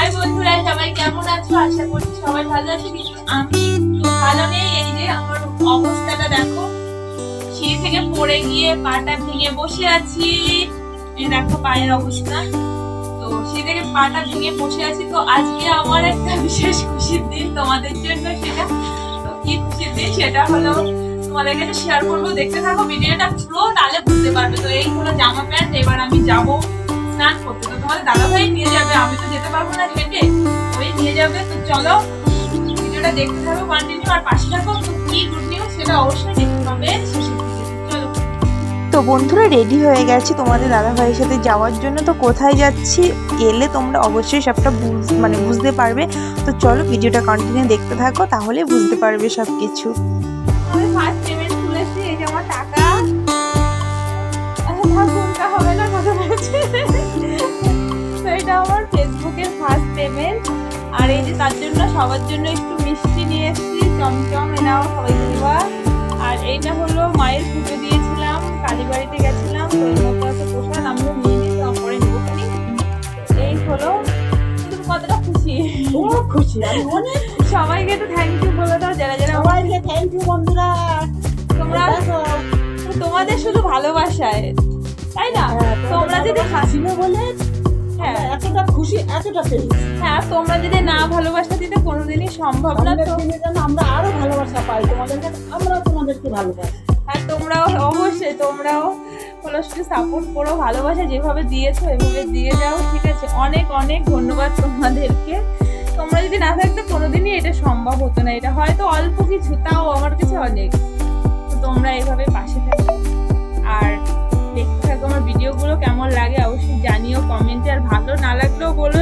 High বন্ধুরা, সবাই কেমন আছো? আশা করছি সবাই ভালো আছো, কিন্তু আমি ভালো নেই। এই যে আমার অবস্থাটা দেখো, সিঁড়ি থেকে পড়ে গিয়ে পাটা ভেঙে বসে আছি। এই দেখো পায়ের অবস্থা। তো সিঁড়ি থেকে পাটা ভেঙে বসে আছি। তো আজকে আমার একটা বিশেষ খুশির দিন তোমাদের জন্য। সেটা তো কি খুশির দিন সেটা হলো তোমাদের কাছে শেয়ার করবো। দেখতে থাকো ভিডিওটা পুরো, তাহলে বুঝতে পারবে। তো এই হলো জামা প্যান্ট। এবার আমি যাবো স্নান করতে। তো তোমাদের দাদাভাই নিয়ে যাবে, আমি তো যেতে পারবো না হেঁটে, ওই নিয়ে যাবে। তো চলো ভিডিওটা দেখতে থাকো কন্টিনিউ, আর পাশে থাকো। তো কি গুড নিউজ সেটা অবশ্যই দেখতে পাবে শেষের দিকে। চলো। তো বন্ধুরা রেডি হয়ে গেছি তোমাদের দাদাভাইয়ের সাথে যাওয়ার জন্য। তো কোথায় যাচ্ছি এলে তোমরা অবশ্যই সবটা বুঝতে পারবে। তো চলো ভিডিওটা কন্টিনিউ দেখতে থাকো, তাহলে বুঝতে পারবে সব কিছু। আমি ফার্স্ট পেমেন্ট তুলেছি, এই যে আমার টাকা। কোনটা হবে না কথা বলছি। তো এটা আমার ফেসবুকের ফার্স্ট পেমেন্ট। আর এই যে তার জন্য সবার জন্য একটু মিষ্টি নিয়ে এসেছি, চমচম, এনাও সবাইকে দেওয়া। আর এইটা হলো মায়ের পুজো দিয়েছিলাম, কালীবাড়িতে গেছিলাম। তো এই মতো একটা প্রসাদ আমিও নিয়ে নিয়েছি, পরে নেবো খানি। এই হলো। তুমি কতটা খুশি? খুব খুশি, আমি অনেক সবাইকে তো থ্যাংক ইউ বলে দাও, যারা যারা। সবাইকে থ্যাংক ইউ বন্ধুরা। তোমরা তোমাদের শুধু ভালোবাসায়, তাই না? তোমরা যদি হাসিল বলে হ্যাঁ এতটা খুশি, এতটা পেয়েছি। হ্যাঁ, তোমরা যদি না ভালোবাসা দিতে কোনোদিনই সম্ভব না। তো আমরা আরো ভালোবাসা পাই তোমাদের কাছে, আমরাও তোমাদেরকে ভালোবাসি। আর তোমরাও অবশ্যই, তোমরাও হলো শুধু সাপোর্ট করো, ভালোবাসা যেভাবে দিয়েছো এভাবে দিয়ে যাও, ঠিক আছে? অনেক অনেক ধন্যবাদ তোমাদেরকে। তোমরা যদি না থাকতে কোনোদিনই এটা সম্ভব হতো না। এটা হয়তো অল্প কিছু, তাও আমার কাছে অনেক। তো তোমরা এইভাবে পাশে থাকো আর দেখতে থাকো আমার ভিডিওগুলো। কেমন লাগে অবশ্যই জানিও কমেন্টে, আর ভালো না লাগলেও বলো